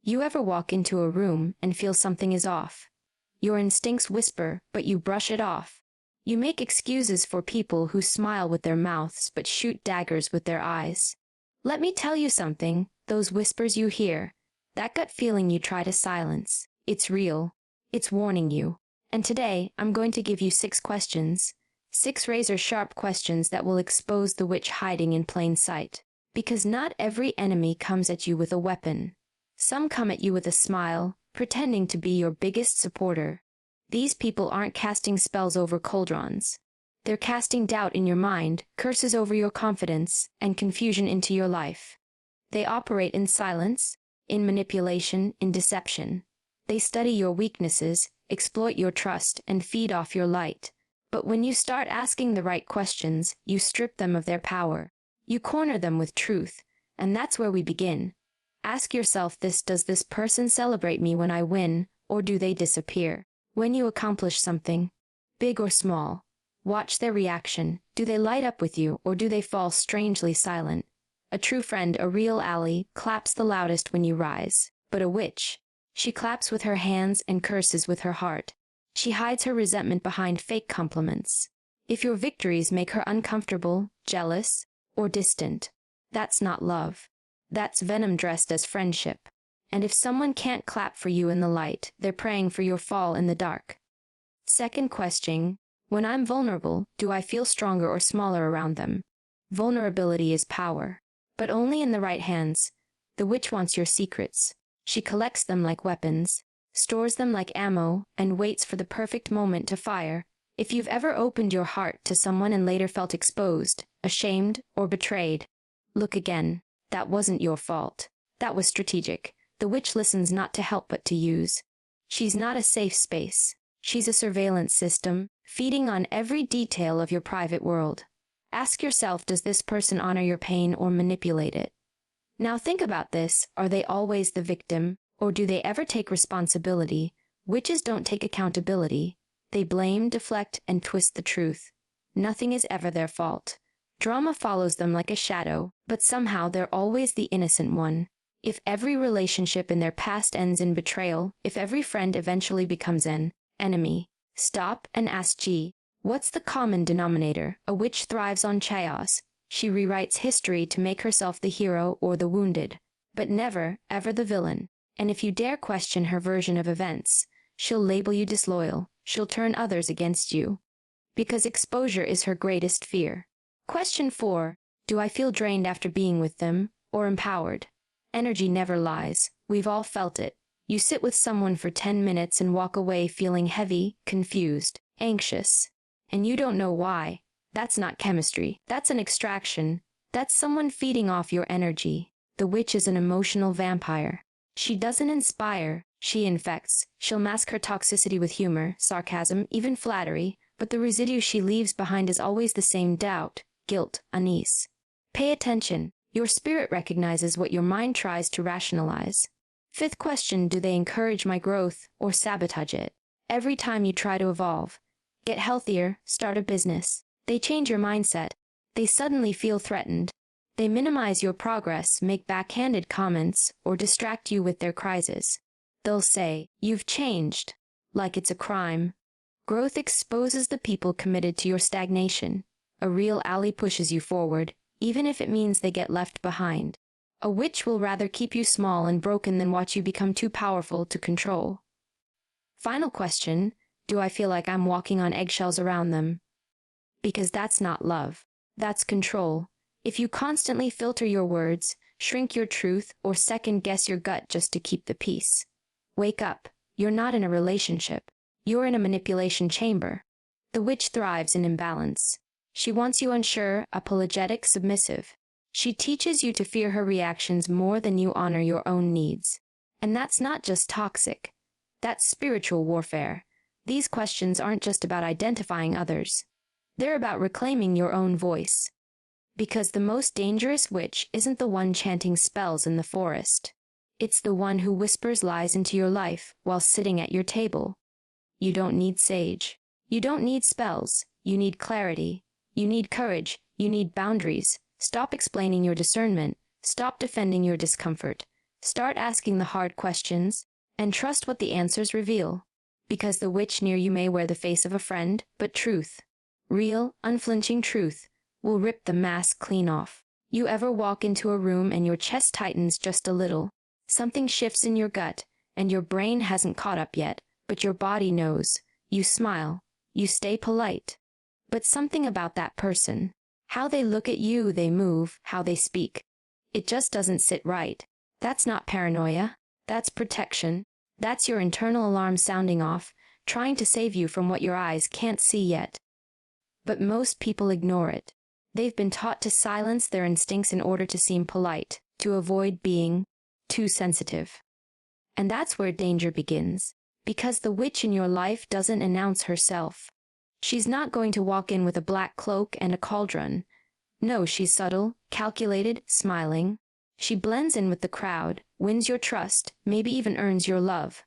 You ever walk into a room and feel something is off? Your instincts whisper, but you brush it off. You make excuses for people who smile with their mouths but shoot daggers with their eyes. Let me tell you something, those whispers you hear, that gut feeling you try to silence, it's real. It's warning you. And today, I'm going to give you 6 questions. 6 razor-sharp questions that will expose the witch hiding in plain sight. Because not every enemy comes at you with a weapon. Some come at you with a smile, pretending to be your biggest supporter. These people aren't casting spells over cauldrons. They're casting doubt in your mind, curses over your confidence, and confusion into your life. They operate in silence, in manipulation, in deception. They study your weaknesses, exploit your trust, and feed off your light. But when you start asking the right questions, you strip them of their power. You corner them with truth, and that's where we begin. Ask yourself this: does this person celebrate me when I win, or do they disappear? When you accomplish something, big or small, watch their reaction. Do they light up with you, or do they fall strangely silent? A true friend, a real ally, claps the loudest when you rise. But a witch, she claps with her hands and curses with her heart. She hides her resentment behind fake compliments. If your victories make her uncomfortable, jealous, or distant, that's not love. That's venom dressed as friendship. And if someone can't clap for you in the light, they're praying for your fall in the dark. Second question: when I'm vulnerable, do I feel stronger or smaller around them? Vulnerability is power, but only in the right hands. The witch wants your secrets. She collects them like weapons, stores them like ammo, and waits for the perfect moment to fire. If you've ever opened your heart to someone and later felt exposed, ashamed, or betrayed, look again. That wasn't your fault. That was strategic. The witch listens not to help but to use. She's not a safe space. She's a surveillance system, feeding on every detail of your private world. Ask yourself, does this person honor your pain or manipulate it? Now think about this: are they always the victim, or do they ever take responsibility? Witches don't take accountability. They blame, deflect, and twist the truth. Nothing is ever their fault. Drama follows them like a shadow, but somehow they're always the innocent one. If every relationship in their past ends in betrayal, if every friend eventually becomes an enemy, stop and ask, gee, what's the common denominator? A witch thrives on chaos. She rewrites history to make herself the hero or the wounded, but never, ever the villain. And if you dare question her version of events, she'll label you disloyal. She'll turn others against you. Because exposure is her greatest fear. Question 4. Do I feel drained after being with them, or empowered? Energy never lies. We've all felt it. You sit with someone for 10 minutes and walk away feeling heavy, confused, anxious. And you don't know why. That's not chemistry. That's an extraction. That's someone feeding off your energy. The witch is an emotional vampire. She doesn't inspire, she infects. She'll mask her toxicity with humor, sarcasm, even flattery, but the residue she leaves behind is always the same: doubt, guilt, unease. Pay attention. Your spirit recognizes what your mind tries to rationalize. 5th question: do they encourage my growth or sabotage it? Every time you try to evolve, get healthier, start a business, they change your mindset. They suddenly feel threatened. They minimize your progress, make backhanded comments, or distract you with their crises. They'll say, "You've changed," like it's a crime. Growth exposes the people committed to your stagnation. A real ally pushes you forward, even if it means they get left behind. A witch will rather keep you small and broken than watch you become too powerful to control. Final question: do I feel like I'm walking on eggshells around them? Because that's not love. That's control. If you constantly filter your words, shrink your truth, or second-guess your gut just to keep the peace, wake up. You're not in a relationship. You're in a manipulation chamber. The witch thrives in imbalance. She wants you unsure, apologetic, submissive. She teaches you to fear her reactions more than you honor your own needs. And that's not just toxic. That's spiritual warfare. These questions aren't just about identifying others. They're about reclaiming your own voice. Because the most dangerous witch isn't the one chanting spells in the forest. It's the one who whispers lies into your life while sitting at your table. You don't need sage. You don't need spells. You need clarity. You need courage. You need boundaries. Stop explaining your discernment. Stop defending your discomfort. Start asking the hard questions, and trust what the answers reveal. Because the witch near you may wear the face of a friend, but truth, real, unflinching truth, will rip the mask clean off. You ever walk into a room and your chest tightens just a little? Something shifts in your gut, and your brain hasn't caught up yet, but your body knows. You smile. You stay polite. But something about that person, how they look at you, they move, how they speak, it just doesn't sit right. That's not paranoia. That's protection. That's your internal alarm sounding off, trying to save you from what your eyes can't see yet. But most people ignore it. They've been taught to silence their instincts in order to seem polite, to avoid being too sensitive. And that's where danger begins, because the witch in your life doesn't announce herself. She's not going to walk in with a black cloak and a cauldron. No, she's subtle, calculated, smiling. She blends in with the crowd, wins your trust, maybe even earns your love.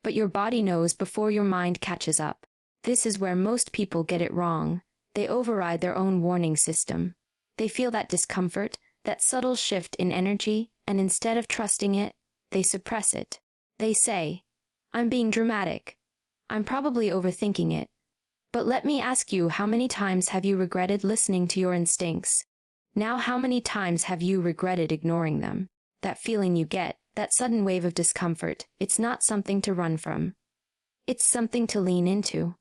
But your body knows before your mind catches up. This is where most people get it wrong. They override their own warning system. They feel that discomfort, that subtle shift in energy, and instead of trusting it, they suppress it. They say, "I'm being dramatic. I'm probably overthinking it." But let me ask you, how many times have you regretted listening to your instincts? Now, how many times have you regretted ignoring them? That feeling you get, that sudden wave of discomfort, it's not something to run from. It's something to lean into.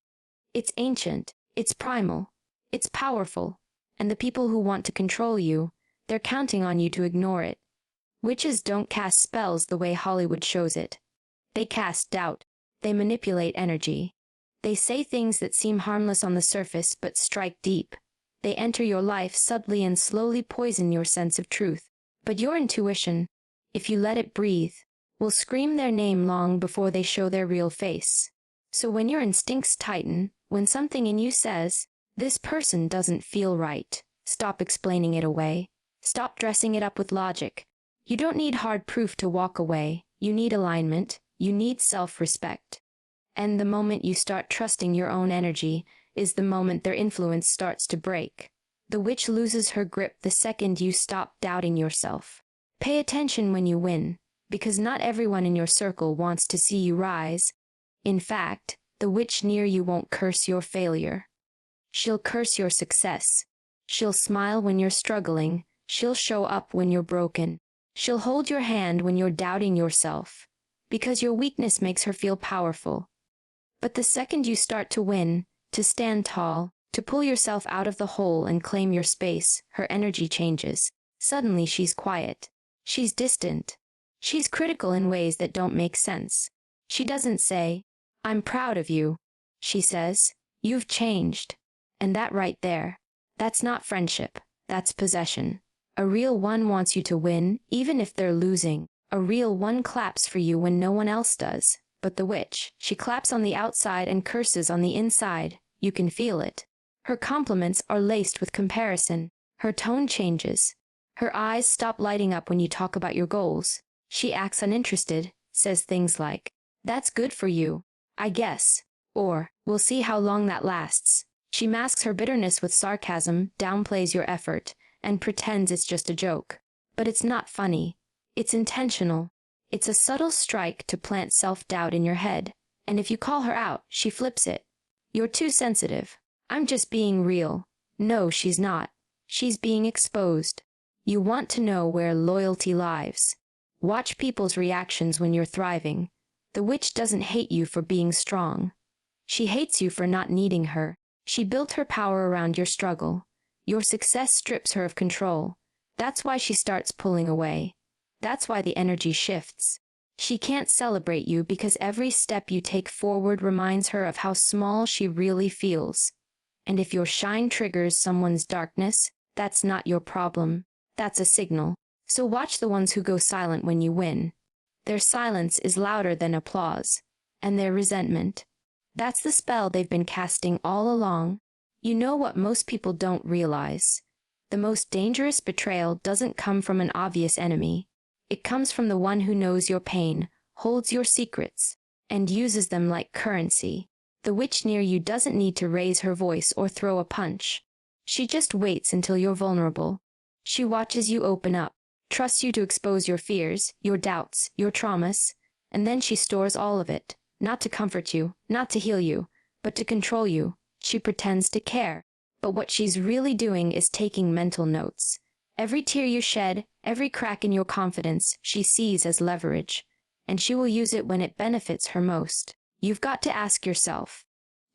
It's ancient, it's primal, it's powerful, and the people who want to control you, they're counting on you to ignore it. Witches don't cast spells the way Hollywood shows it. They cast doubt. They manipulate energy. They say things that seem harmless on the surface but strike deep. They enter your life subtly and slowly poison your sense of truth. But your intuition, if you let it breathe, will scream their name long before they show their real face. So when your instincts tighten, when something in you says, "This person doesn't feel right," stop explaining it away. Stop dressing it up with logic. You don't need hard proof to walk away. You need alignment. You need self-respect. And the moment you start trusting your own energy is the moment their influence starts to break. The witch loses her grip the second you stop doubting yourself. Pay attention when you win, because not everyone in your circle wants to see you rise. In fact, the witch near you won't curse your failure. She'll curse your success. She'll smile when you're struggling. She'll show up when you're broken. She'll hold your hand when you're doubting yourself, because your weakness makes her feel powerful. But the second you start to win, to stand tall, to pull yourself out of the hole and claim your space, her energy changes. Suddenly she's quiet. She's distant. She's critical in ways that don't make sense. She doesn't say, "I'm proud of you." She says, "You've changed." And that right there, that's not friendship, that's possession. A real one wants you to win, even if they're losing. A real one claps for you when no one else does. But the witch, she claps on the outside and curses on the inside. You can feel it. Her compliments are laced with comparison. Her tone changes. Her eyes stop lighting up when you talk about your goals. She acts uninterested, says things like, "That's good for you, I guess," or, "We'll see how long that lasts." She masks her bitterness with sarcasm, downplays your effort, and pretends it's just a joke. But it's not funny. It's intentional. It's a subtle strike to plant self-doubt in your head. And if you call her out, she flips it. "You're too sensitive. I'm just being real." No, she's not. She's being exposed. You want to know where loyalty lies. Watch people's reactions when you're thriving. The witch doesn't hate you for being strong. She hates you for not needing her. She built her power around your struggle. Your success strips her of control. That's why she starts pulling away. That's why the energy shifts. She can't celebrate you because every step you take forward reminds her of how small she really feels. And if your shine triggers someone's darkness, that's not your problem. That's a signal. So watch the ones who go silent when you win. Their silence is louder than applause. And their resentment. That's the spell they've been casting all along. You know what most people don't realize. The most dangerous betrayal doesn't come from an obvious enemy. It comes from the one who knows your pain, holds your secrets, and uses them like currency. The witch near you doesn't need to raise her voice or throw a punch. She just waits until you're vulnerable. She watches you open up. trusts you to expose your fears, your doubts, your traumas, and then she stores all of it, not to comfort you, not to heal you, but to control you. She pretends to care, but what she's really doing is taking mental notes. Every tear you shed, every crack in your confidence, she sees as leverage, and she will use it when it benefits her most. You've got to ask yourself,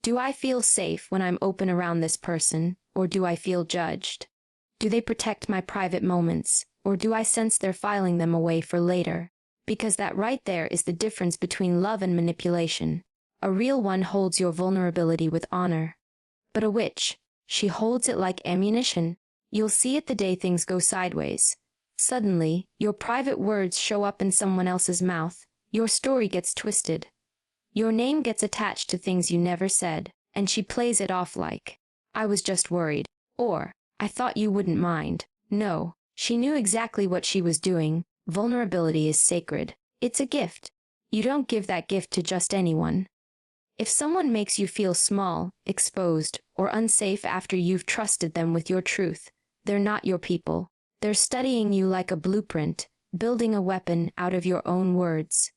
do I feel safe when I'm open around this person, or do I feel judged? Do they protect my private moments, or do I sense they're filing them away for later? Because that right there is the difference between love and manipulation. A real one holds your vulnerability with honor. But a witch, she holds it like ammunition. You'll see it the day things go sideways. Suddenly, your private words show up in someone else's mouth. Your story gets twisted. Your name gets attached to things you never said, and she plays it off like, I was just worried, or, I thought you wouldn't mind. No, she knew exactly what she was doing. Vulnerability is sacred. It's a gift. You don't give that gift to just anyone. If someone makes you feel small, exposed, or unsafe after you've trusted them with your truth, they're not your people. They're studying you like a blueprint, building a weapon out of your own words.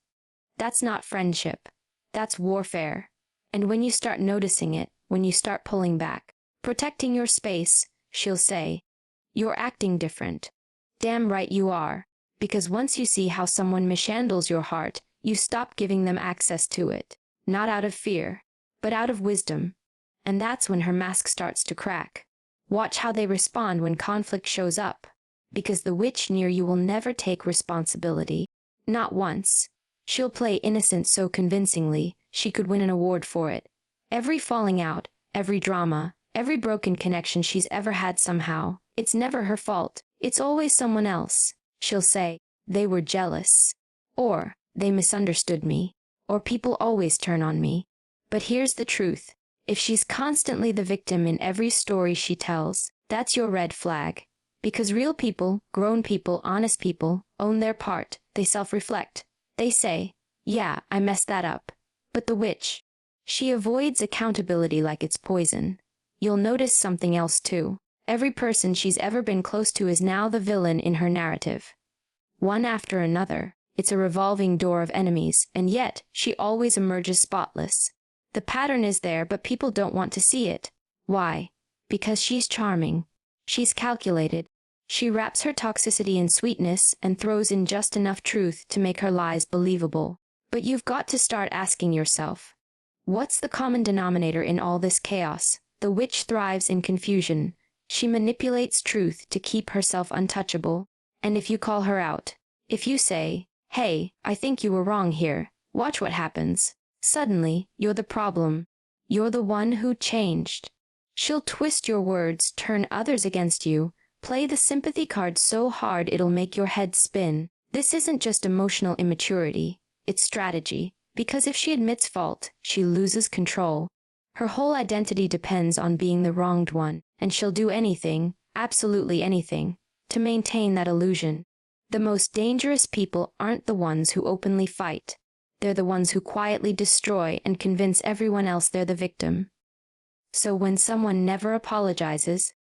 That's not friendship. That's warfare. And when you start noticing it, when you start pulling back, protecting your space, she'll say, you're acting different. Damn right you are. Because once you see how someone mishandles your heart, you stop giving them access to it. Not out of fear, but out of wisdom. And that's when her mask starts to crack. Watch how they respond when conflict shows up. Because the witch near you will never take responsibility. Not once. She'll play innocent so convincingly, she could win an award for it. Every falling out, every drama, every broken connection she's ever had somehow, it's never her fault. It's always someone else. She'll say, they were jealous. Or, they misunderstood me. Or people always turn on me. But here's the truth. If she's constantly the victim in every story she tells, that's your red flag. Because real people, grown people, honest people, own their part. They self-reflect. They say, yeah, I messed that up. But the witch, she avoids accountability like it's poison. You'll notice something else too. Every person she's ever been close to is now the villain in her narrative. One after another. It's a revolving door of enemies, and yet she always emerges spotless. The pattern is there, but people don't want to see it. Why? Because she's charming. She's calculated. She wraps her toxicity in sweetness and throws in just enough truth to make her lies believable. But you've got to start asking yourself, what's the common denominator in all this chaos? The witch thrives in confusion. She manipulates truth to keep herself untouchable. And if you call her out, if you say, hey, I think you were wrong here, watch what happens. Suddenly, you're the problem. You're the one who changed. She'll twist your words, turn others against you, play the sympathy card so hard it'll make your head spin. This isn't just emotional immaturity, it's strategy. Because if she admits fault, she loses control. Her whole identity depends on being the wronged one, and she'll do anything, absolutely anything, to maintain that illusion. The most dangerous people aren't the ones who openly fight. They're the ones who quietly destroy and convince everyone else they're the victim. So when someone never apologizes,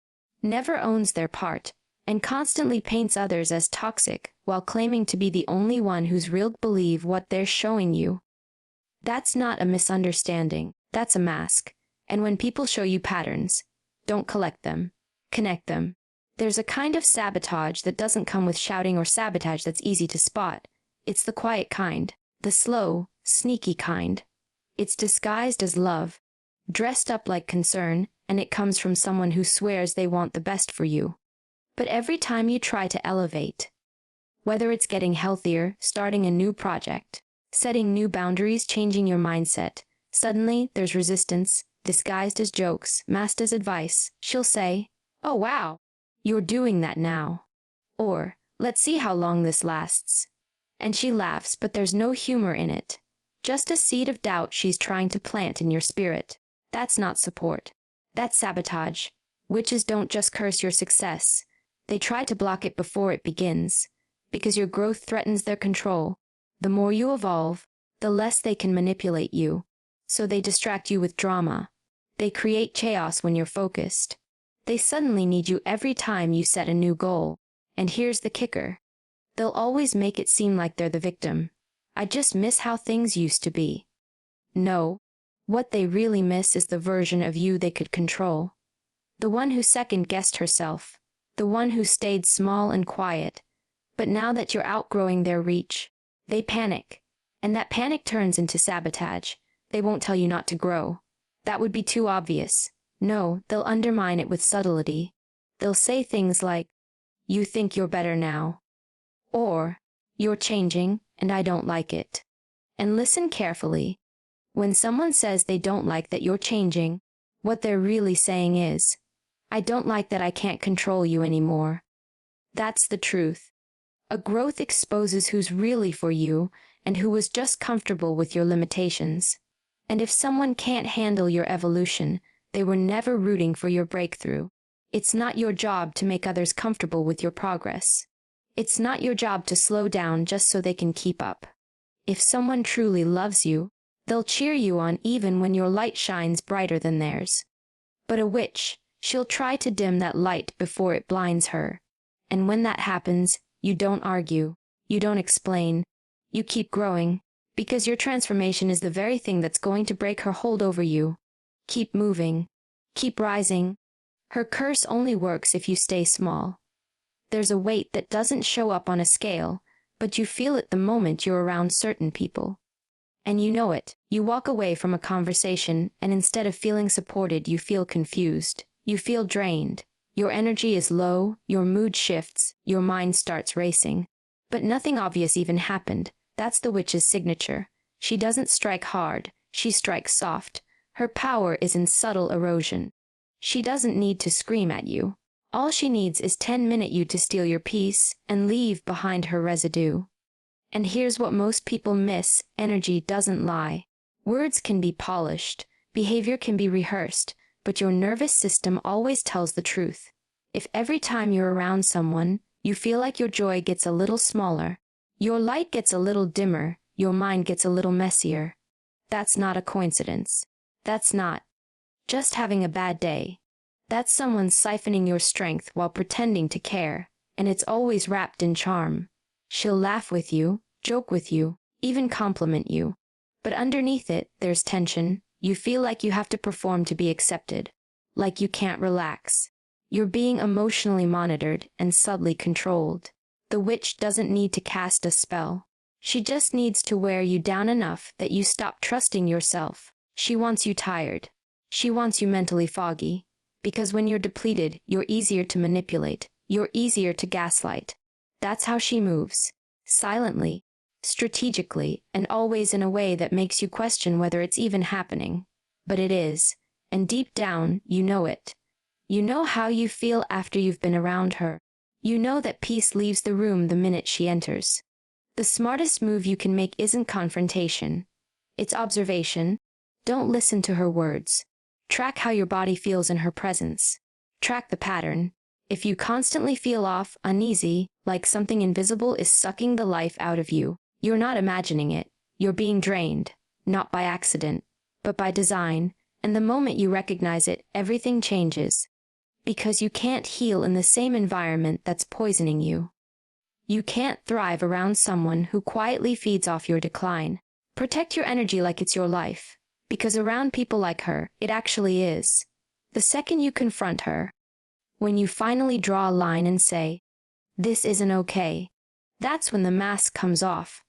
never owns their part, and constantly paints others as toxic while claiming to be the only one who's real, believe what they're showing you. That's not a misunderstanding, that's a mask. And when people show you patterns, don't collect them, connect them. There's a kind of sabotage that doesn't come with shouting or sabotage that's easy to spot. It's the quiet kind, the slow, sneaky kind. It's disguised as love, dressed up like concern, and it comes from someone who swears they want the best for you. But every time you try to elevate, whether it's getting healthier, starting a new project, setting new boundaries, changing your mindset, suddenly there's resistance, disguised as jokes, masked as advice. She'll say, oh wow, you're doing that now. Or, let's see how long this lasts. And she laughs, but there's no humor in it. Just a seed of doubt she's trying to plant in your spirit. That's not support. That's sabotage. Witches don't just curse your success. They try to block it before it begins. Because your growth threatens their control. The more you evolve, the less they can manipulate you. So they distract you with drama. They create chaos when you're focused. They suddenly need you every time you set a new goal. And here's the kicker. They'll always make it seem like they're the victim. I just miss how things used to be. No, what they really miss is the version of you they could control. The one who second-guessed herself. The one who stayed small and quiet. But now that you're outgrowing their reach, they panic. And that panic turns into sabotage. They won't tell you not to grow. That would be too obvious. No, they'll undermine it with subtlety. They'll say things like, "You think you're better now." Or, "You're changing, and I don't like it." And listen carefully. When someone says they don't like that you're changing, what they're really saying is, "I don't like that I can't control you anymore." That's the truth. A growth exposes who's really for you and who was just comfortable with your limitations. And if someone can't handle your evolution, they were never rooting for your breakthrough. It's not your job to make others comfortable with your progress. It's not your job to slow down just so they can keep up. If someone truly loves you, they'll cheer you on even when your light shines brighter than theirs. But a witch, she'll try to dim that light before it blinds her. And when that happens, you don't argue. You don't explain. You keep growing, because your transformation is the very thing that's going to break her hold over you. Keep moving. Keep rising. Her curse only works if you stay small. There's a weight that doesn't show up on a scale, but you feel it the moment you're around certain people. And you know it. You walk away from a conversation, and instead of feeling supported, you feel confused. You feel drained. Your energy is low, your mood shifts, your mind starts racing. But nothing obvious even happened. That's the witch's signature. She doesn't strike hard, she strikes soft. Her power is in subtle erosion. She doesn't need to scream at you. All she needs is 10-minute you to steal your peace and leave behind her residue. And here's what most people miss: energy doesn't lie. Words can be polished, behavior can be rehearsed, but your nervous system always tells the truth. If every time you're around someone, you feel like your joy gets a little smaller, your light gets a little dimmer, your mind gets a little messier, that's not a coincidence. That's not just having a bad day. That's someone siphoning your strength while pretending to care, and it's always wrapped in charm. She'll laugh with you, joke with you, even compliment you. But underneath it, there's tension. You feel like you have to perform to be accepted, like you can't relax. You're being emotionally monitored and subtly controlled. The witch doesn't need to cast a spell. She just needs to wear you down enough that you stop trusting yourself. She wants you tired. She wants you mentally foggy. Because when you're depleted, you're easier to manipulate. You're easier to gaslight. That's how she moves. Silently, strategically, and always in a way that makes you question whether it's even happening. But it is. And deep down, you know it. You know how you feel after you've been around her. You know that peace leaves the room the minute she enters. The smartest move you can make isn't confrontation. It's observation. Don't listen to her words. Track how your body feels in her presence. Track the pattern. If you constantly feel off, uneasy, like something invisible is sucking the life out of you, you're not imagining it. You're being drained. Not by accident, but by design. And the moment you recognize it, everything changes. Because you can't heal in the same environment that's poisoning you. You can't thrive around someone who quietly feeds off your decline. Protect your energy like it's your life. Because around people like her, it actually is. The second you confront her, when you finally draw a line and say, "This isn't okay," that's when the mask comes off.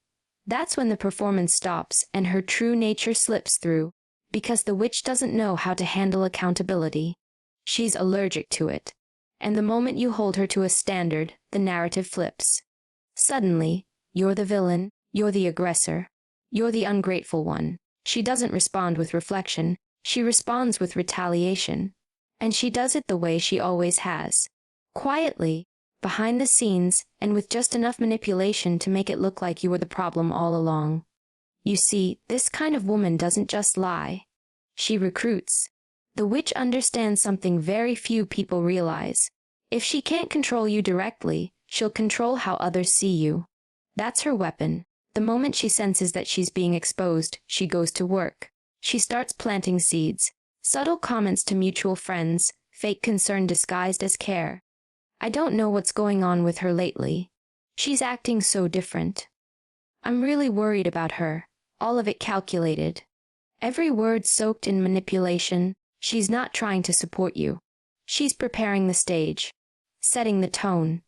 That's when the performance stops and her true nature slips through. Because the witch doesn't know how to handle accountability. She's allergic to it. And the moment you hold her to a standard, the narrative flips. Suddenly, you're the villain, you're the aggressor, you're the ungrateful one. She doesn't respond with reflection, she responds with retaliation. And she does it the way she always has. Quietly, behind the scenes, and with just enough manipulation to make it look like you were the problem all along. You see, this kind of woman doesn't just lie. She recruits. The witch understands something very few people realize. If she can't control you directly, she'll control how others see you. That's her weapon. The moment she senses that she's being exposed, she goes to work. She starts planting seeds. Subtle comments to mutual friends, fake concern disguised as care. I don't know what's going on with her lately. She's acting so different. I'm really worried about her, all of it calculated. Every word soaked in manipulation. She's not trying to support you. She's preparing the stage, setting the tone,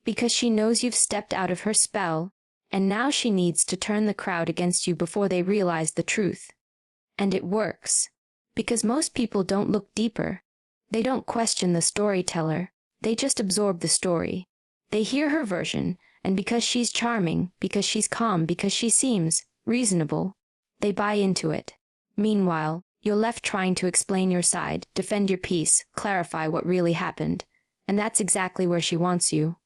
because she knows you've stepped out of her spell, and now she needs to turn the crowd against you before they realize the truth. And it works, because most people don't look deeper. They don't question the storyteller, they just absorb the story. They hear her version, and because she's charming, because she's calm, because she seems reasonable, they buy into it. Meanwhile, you're left trying to explain your side, defend your piece, clarify what really happened. And that's exactly where she wants you.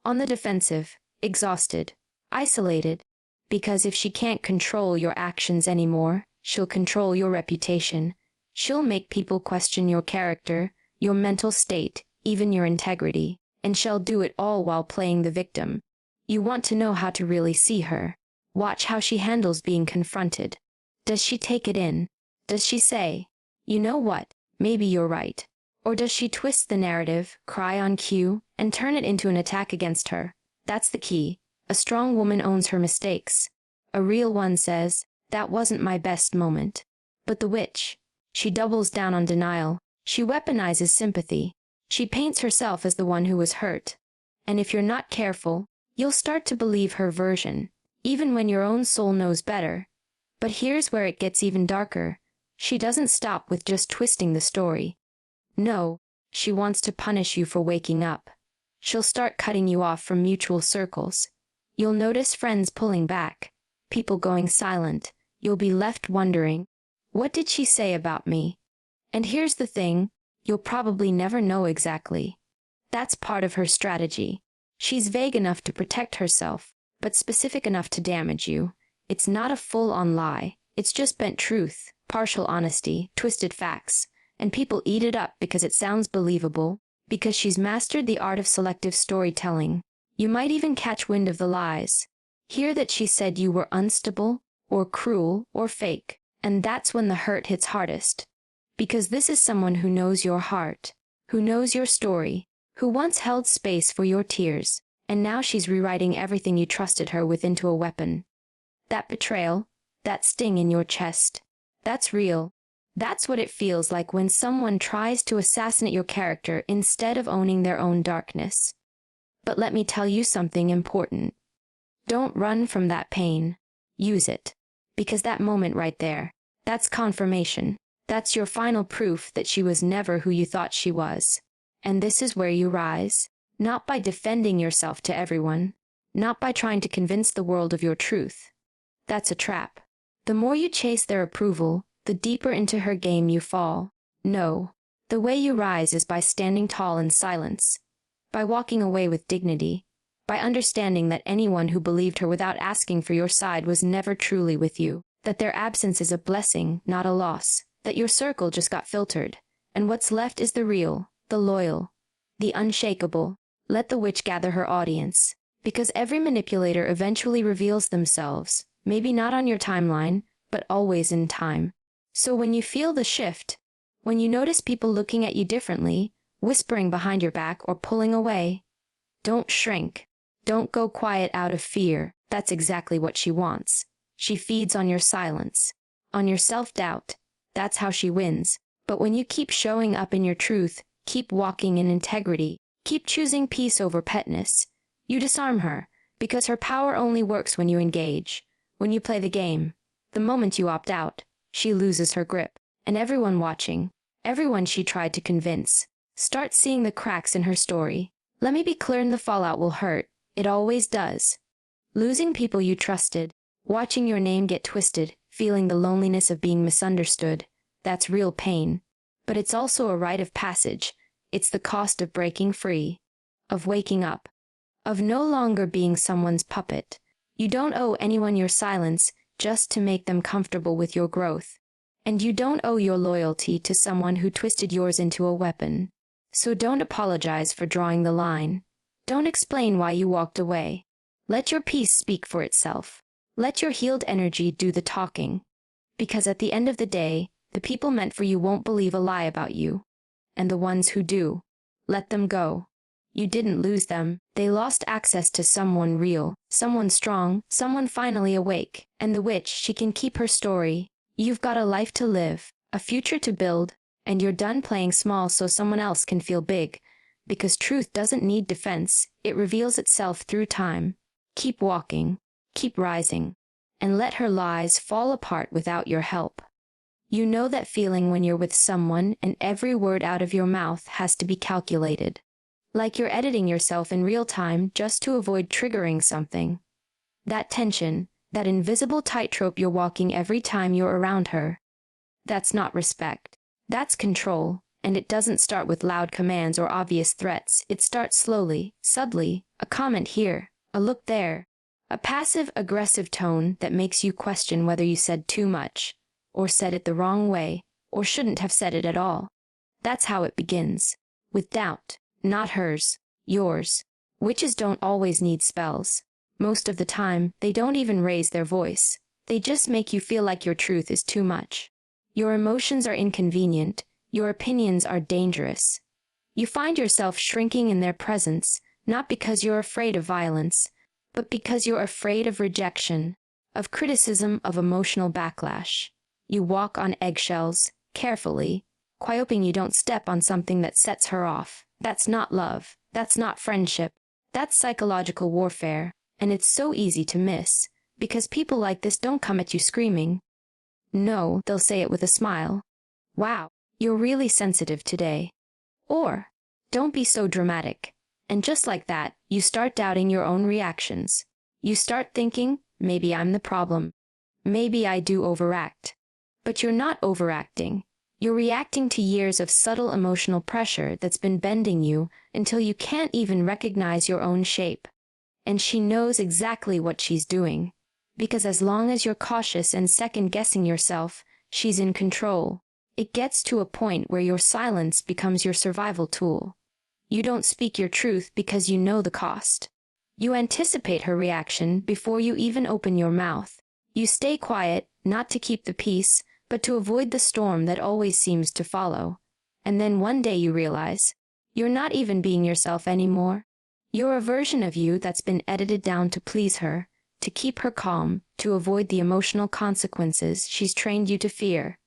On the defensive, exhausted, isolated. Because if she can't control your actions anymore, she'll control your reputation. She'll make people question your character, your mental state, even your integrity. And she'll do it all while playing the victim. You want to know how to really see her. Watch how she handles being confronted. Does she take it in? Does she say, "You know what, maybe you're right"? Or does she twist the narrative, cry on cue, and turn it into an attack against her? That's the key. A strong woman owns her mistakes. A real one says, "That wasn't my best moment." But the witch, she doubles down on denial. She weaponizes sympathy. She paints herself as the one who was hurt. And if you're not careful, you'll start to believe her version, even when your own soul knows better. But here's where it gets even darker. She doesn't stop with just twisting the story. No, she wants to punish you for waking up. She'll start cutting you off from mutual circles. You'll notice friends pulling back, people going silent. You'll be left wondering, what did she say about me? And here's the thing, you'll probably never know exactly. That's part of her strategy. She's vague enough to protect herself, but specific enough to damage you. It's not a full-on lie. It's just bent truth, partial honesty, twisted facts. And people eat it up because it sounds believable, because she's mastered the art of selective storytelling. You might even catch wind of the lies. Hear that she said you were unstable, or cruel, or fake. And that's when the hurt hits hardest. Because this is someone who knows your heart, who knows your story, who once held space for your tears, and now she's rewriting everything you trusted her with into a weapon. That betrayal, that sting in your chest, that's real. That's what it feels like when someone tries to assassinate your character instead of owning their own darkness. But let me tell you something important. Don't run from that pain. Use it. Because that moment right there, that's confirmation. That's your final proof that she was never who you thought she was. And this is where you rise, not by defending yourself to everyone, not by trying to convince the world of your truth. That's a trap. The more you chase their approval, the deeper into her game you fall. No, the way you rise is by standing tall in silence, by walking away with dignity, by understanding that anyone who believed her without asking for your side was never truly with you, that their absence is a blessing, not a loss, that your circle just got filtered, and what's left is the real, the loyal, the unshakable. Let the witch gather her audience, because every manipulator eventually reveals themselves, maybe not on your timeline, but always in time. So when you feel the shift, when you notice people looking at you differently, whispering behind your back or pulling away, don't shrink. Don't go quiet out of fear. That's exactly what she wants. She feeds on your silence, on your self-doubt. That's how she wins. But when you keep showing up in your truth, keep walking in integrity, keep choosing peace over petness, you disarm her, because her power only works when you engage, when you play the game. The moment you opt out, she loses her grip, and everyone watching, everyone she tried to convince, starts seeing the cracks in her story. Let me be clear, the fallout will hurt. It always does. Losing people you trusted, watching your name get twisted, feeling the loneliness of being misunderstood, that's real pain. But it's also a rite of passage. It's the cost of breaking free, of waking up, of no longer being someone's puppet. You don't owe anyone your silence just to make them comfortable with your growth. And you don't owe your loyalty to someone who twisted yours into a weapon. So don't apologize for drawing the line. Don't explain why you walked away. Let your peace speak for itself. Let your healed energy do the talking. Because at the end of the day, the people meant for you won't believe a lie about you. And the ones who do, let them go. You didn't lose them. They lost access to someone real, someone strong, someone finally awake. And the witch, she can keep her story. You've got a life to live, a future to build, and you're done playing small so someone else can feel big. Because truth doesn't need defense, it reveals itself through time. Keep walking, keep rising, and let her lies fall apart without your help. You know that feeling when you're with someone and every word out of your mouth has to be calculated. Like you're editing yourself in real time just to avoid triggering something. That tension, that invisible tightrope you're walking every time you're around her. That's not respect. That's control, and it doesn't start with loud commands or obvious threats. It starts slowly, subtly, a comment here, a look there, a passive-aggressive tone that makes you question whether you said too much, or said it the wrong way, or shouldn't have said it at all. That's how it begins, with doubt. Not hers, yours. Witches don't always need spells. Most of the time, they don't even raise their voice. They just make you feel like your truth is too much. Your emotions are inconvenient. Your opinions are dangerous. You find yourself shrinking in their presence, not because you're afraid of violence, but because you're afraid of rejection, of criticism, of emotional backlash. You walk on eggshells, carefully, quite hoping you don't step on something that sets her off. That's not love. That's not friendship. That's psychological warfare, and it's so easy to miss, because people like this don't come at you screaming. No, they'll say it with a smile. Wow, you're really sensitive today. Or, don't be so dramatic. And just like that, you start doubting your own reactions. You start thinking, maybe I'm the problem. Maybe I do overact. But you're not overacting. You're reacting to years of subtle emotional pressure that's been bending you until you can't even recognize your own shape. And she knows exactly what she's doing. Because as long as you're cautious and second-guessing yourself, she's in control. It gets to a point where your silence becomes your survival tool. You don't speak your truth because you know the cost. You anticipate her reaction before you even open your mouth. You stay quiet, not to keep the peace, but to avoid the storm that always seems to follow. And then one day you realize, you're not even being yourself anymore. You're a version of you that's been edited down to please her, to keep her calm, to avoid the emotional consequences she's trained you to fear.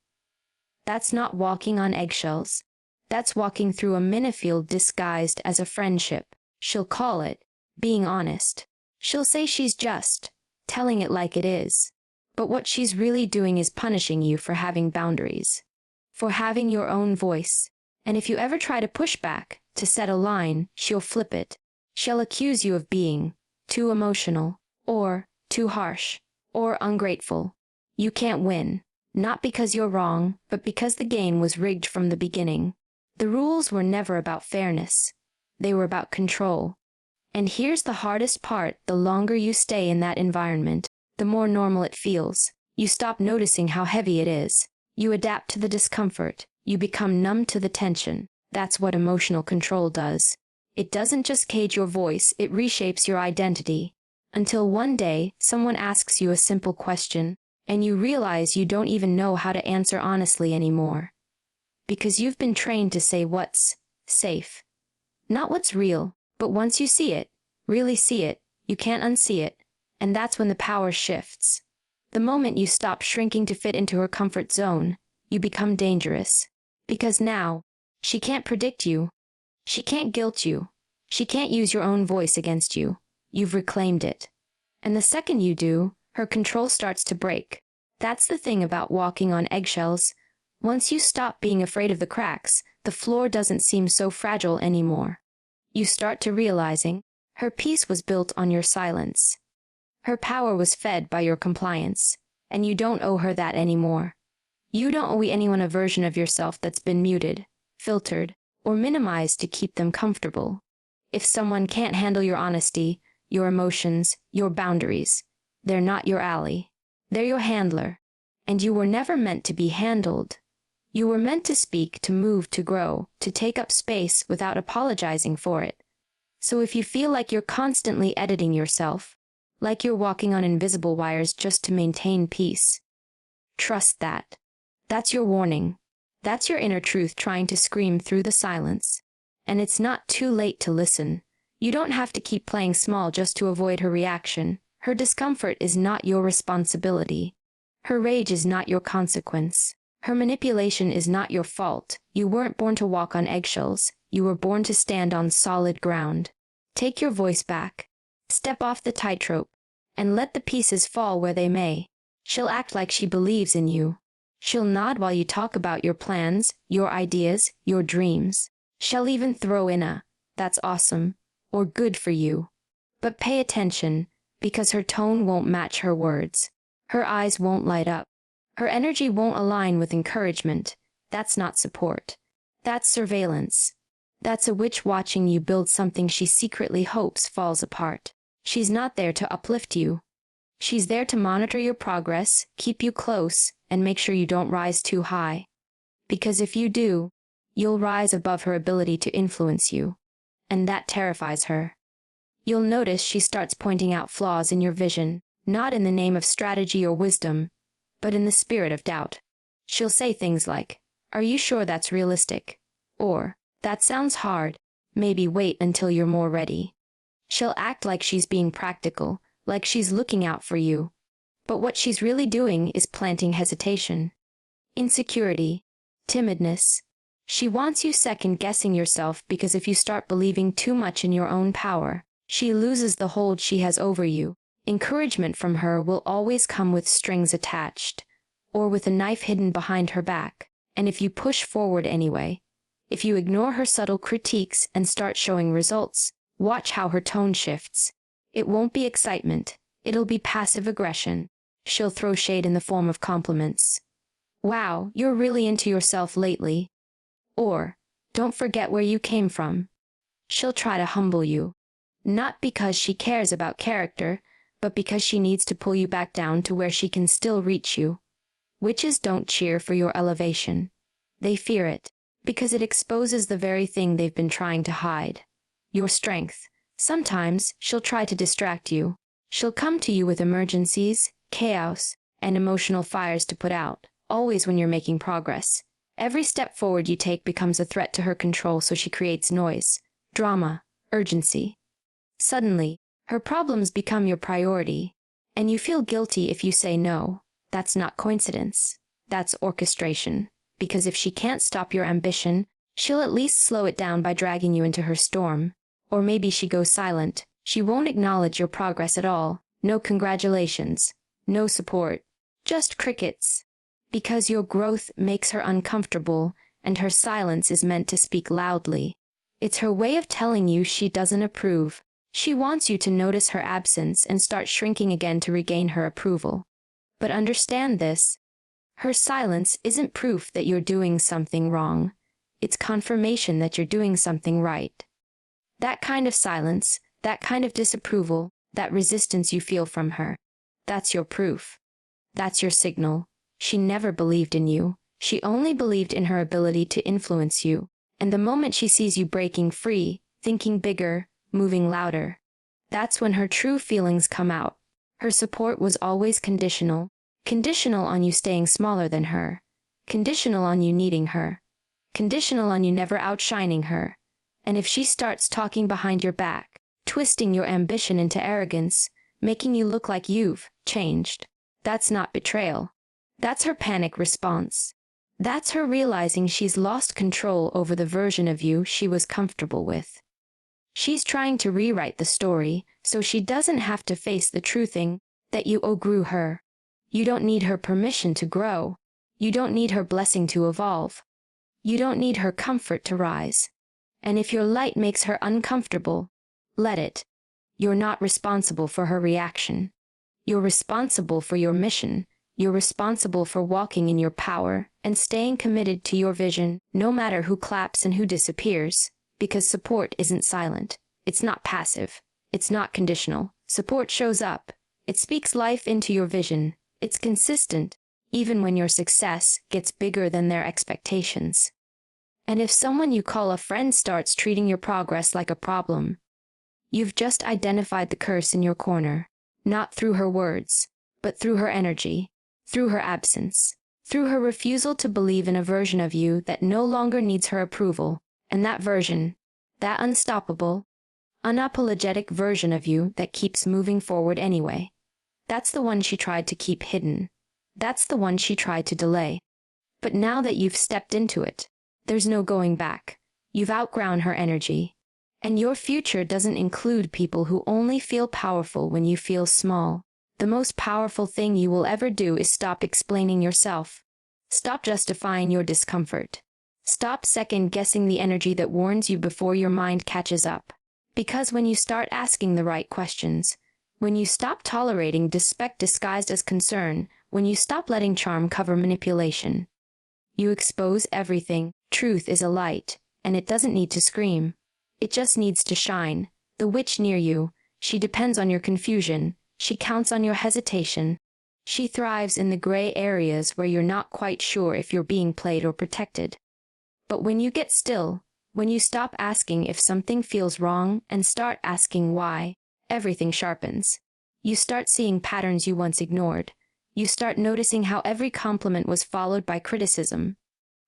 That's not walking on eggshells. That's walking through a minefield disguised as a friendship. She'll call it being honest. She'll say she's just telling it like it is. But what she's really doing is punishing you for having boundaries, for having your own voice. And if you ever try to push back, to set a line, she'll flip it. She'll accuse you of being too emotional, or too harsh, or ungrateful. You can't win, not because you're wrong, but because the game was rigged from the beginning. The rules were never about fairness. They were about control. And here's the hardest part: the longer you stay in that environment, the more normal it feels. You stop noticing how heavy it is. You adapt to the discomfort. You become numb to the tension. That's what emotional control does. It doesn't just cage your voice, it reshapes your identity. Until one day, someone asks you a simple question, and you realize you don't even know how to answer honestly anymore. Because you've been trained to say what's safe. Not what's real, but once you see it, really see it, you can't unsee it. And that's when the power shifts. The moment you stop shrinking to fit into her comfort zone, you become dangerous. Because now, she can't predict you. She can't guilt you. She can't use your own voice against you. You've reclaimed it. And the second you do, her control starts to break. That's the thing about walking on eggshells. Once you stop being afraid of the cracks, the floor doesn't seem so fragile anymore. You start to realizing, her peace was built on your silence. Her power was fed by your compliance, and you don't owe her that anymore. You don't owe anyone a version of yourself that's been muted, filtered, or minimized to keep them comfortable. If someone can't handle your honesty, your emotions, your boundaries, they're not your ally. They're your handler. And you were never meant to be handled. You were meant to speak, to move, to grow, to take up space without apologizing for it. So if you feel like you're constantly editing yourself, like you're walking on invisible wires just to maintain peace, trust that. That's your warning. That's your inner truth trying to scream through the silence. And it's not too late to listen. You don't have to keep playing small just to avoid her reaction. Her discomfort is not your responsibility. Her rage is not your consequence. Her manipulation is not your fault. You weren't born to walk on eggshells. You were born to stand on solid ground. Take your voice back. Step off the tightrope. And let the pieces fall where they may. She'll act like she believes in you. She'll nod while you talk about your plans, your ideas, your dreams. She'll even throw in a, "That's awesome," or "Good for you." But pay attention, because her tone won't match her words. Her eyes won't light up. Her energy won't align with encouragement. That's not support. That's surveillance. That's a witch watching you build something she secretly hopes falls apart. She's not there to uplift you. She's there to monitor your progress, keep you close, and make sure you don't rise too high. Because if you do, you'll rise above her ability to influence you. And that terrifies her. You'll notice she starts pointing out flaws in your vision, not in the name of strategy or wisdom, but in the spirit of doubt. She'll say things like, "Are you sure that's realistic?" Or, "That sounds hard. Maybe wait until you're more ready." She'll act like she's being practical, like she's looking out for you. But what she's really doing is planting hesitation, insecurity, timidness. She wants you second-guessing yourself because if you start believing too much in your own power, she loses the hold she has over you. Encouragement from her will always come with strings attached, or with a knife hidden behind her back. And if you push forward anyway, if you ignore her subtle critiques and start showing results, watch how her tone shifts. It won't be excitement. It'll be passive aggression. She'll throw shade in the form of compliments. "Wow, you're really into yourself lately." Or, "Don't forget where you came from." She'll try to humble you. Not because she cares about character, but because she needs to pull you back down to where she can still reach you. Witches don't cheer for your elevation. They fear it, because it exposes the very thing they've been trying to hide. Your strength. Sometimes she'll try to distract you. She'll come to you with emergencies, chaos, and emotional fires to put out, always when you're making progress. Every step forward you take becomes a threat to her control, so she creates noise, drama, urgency. Suddenly, her problems become your priority, and you feel guilty if you say no. That's not coincidence. That's orchestration. Because if she can't stop your ambition, she'll at least slow it down by dragging you into her storm. Or maybe she goes silent. She won't acknowledge your progress at all. No congratulations. No support. Just crickets. Because your growth makes her uncomfortable, and her silence is meant to speak loudly. It's her way of telling you she doesn't approve. She wants you to notice her absence and start shrinking again to regain her approval. But understand this. Her silence isn't proof that you're doing something wrong. It's confirmation that you're doing something right. That kind of silence, that kind of disapproval, that resistance you feel from her, that's your proof. That's your signal. She never believed in you. She only believed in her ability to influence you. And the moment she sees you breaking free, thinking bigger, moving louder, that's when her true feelings come out. Her support was always conditional. Conditional on you staying smaller than her. Conditional on you needing her. Conditional on you never outshining her. And if she starts talking behind your back, twisting your ambition into arrogance, making you look like you've changed, that's not betrayal. That's her panic response. That's her realizing she's lost control over the version of you she was comfortable with. She's trying to rewrite the story so she doesn't have to face the true thing that you outgrew her. You don't need her permission to grow. You don't need her blessing to evolve. You don't need her comfort to rise. And if your light makes her uncomfortable, let it. You're not responsible for her reaction. You're responsible for your mission. You're responsible for walking in your power and staying committed to your vision, no matter who claps and who disappears, because support isn't silent. It's not passive. It's not conditional. Support shows up. It speaks life into your vision. It's consistent, even when your success gets bigger than their expectations. And if someone you call a friend starts treating your progress like a problem, you've just identified the curse in your corner, not through her words, but through her energy, through her absence, through her refusal to believe in a version of you that no longer needs her approval. And that version, That unstoppable, unapologetic version of you that keeps moving forward anyway. That's the one she tried to keep hidden. That's the one she tried to delay. But now that you've stepped into it, there's no going back. You've outgrown her energy. And your future doesn't include people who only feel powerful when you feel small. The most powerful thing you will ever do is stop explaining yourself. Stop justifying your discomfort. Stop second-guessing the energy that warns you before your mind catches up. Because when you start asking the right questions, when you stop tolerating disrespect disguised as concern, when you stop letting charm cover manipulation, you expose everything. Truth is a light, and it doesn't need to scream. It just needs to shine. The witch near you, she depends on your confusion. She counts on your hesitation. She thrives in the gray areas where you're not quite sure if you're being played or protected. But when you get still, when you stop asking if something feels wrong and start asking why, everything sharpens. You start seeing patterns you once ignored. You start noticing how every compliment was followed by criticism.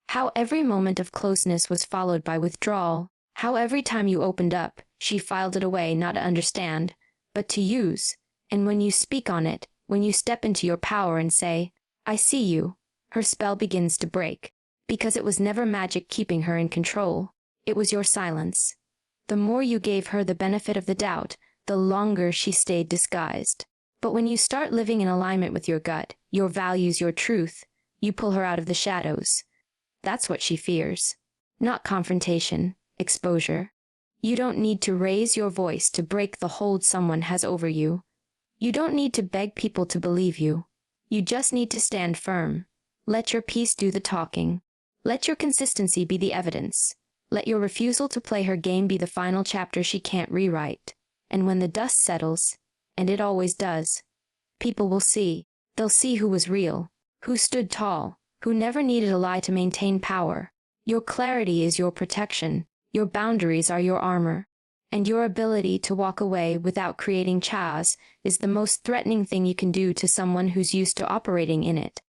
How every moment of closeness was followed by withdrawal. How every time you opened up, she filed it away not to understand, but to use. And when you speak on it, when you step into your power and say, "I see you," her spell begins to break. Because it was never magic keeping her in control. It was your silence. The more you gave her the benefit of the doubt, the longer she stayed disguised. But when you start living in alignment with your gut, your values, your truth, you pull her out of the shadows. That's what she fears. Not confrontation, exposure. You don't need to raise your voice to break the hold someone has over you. You don't need to beg people to believe you. You just need to stand firm. Let your peace do the talking. Let your consistency be the evidence. Let your refusal to play her game be the final chapter she can't rewrite. And when the dust settles, and it always does, people will see. They'll see who was real, who stood tall, who never needed a lie to maintain power. Your clarity is your protection. Your boundaries are your armor. And your ability to walk away without creating chaos is the most threatening thing you can do to someone who's used to operating in it.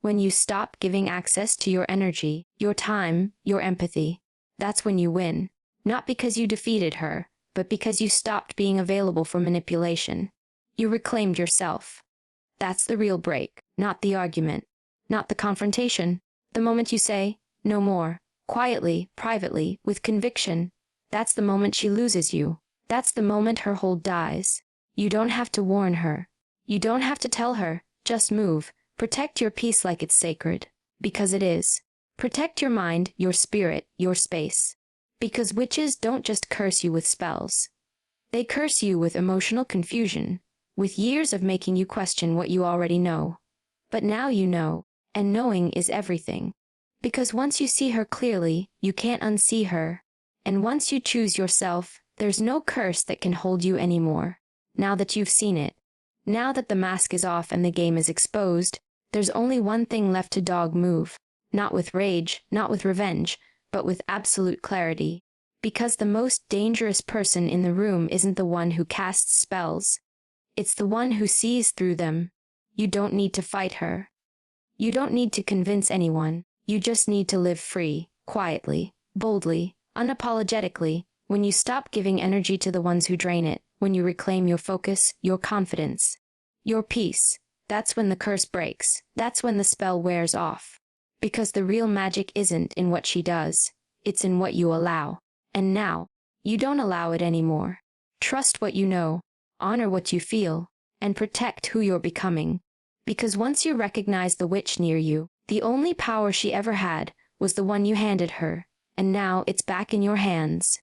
When you stop giving access to your energy, your time, your empathy, that's when you win. Not because you defeated her, but because you stopped being available for manipulation. You reclaimed yourself. That's the real break, not the argument, not the confrontation. The moment you say, "No more," quietly, privately, with conviction, that's the moment she loses you. That's the moment her hold dies. You don't have to warn her. You don't have to tell her, just move. Protect your peace like it's sacred. Because it is. Protect your mind, your spirit, your space. Because witches don't just curse you with spells. They curse you with emotional confusion, with years of making you question what you already know. But now you know, and knowing is everything. Because once you see her clearly, you can't unsee her. And once you choose yourself, there's no curse that can hold you anymore. Now that you've seen it, now that the mask is off and the game is exposed, there's only one thing left to dog move. Not with rage, not with revenge, but with absolute clarity. Because the most dangerous person in the room isn't the one who casts spells. It's the one who sees through them. You don't need to fight her. You don't need to convince anyone. You just need to live free, quietly, boldly, unapologetically. When you stop giving energy to the ones who drain it, when you reclaim your focus, your confidence, your peace, that's when the curse breaks. That's when the spell wears off. Because the real magic isn't in what she does. It's in what you allow. And now, you don't allow it anymore. Trust what you know, honor what you feel, and protect who you're becoming. Because once you recognize the witch near you, the only power she ever had was the one you handed her, and now it's back in your hands.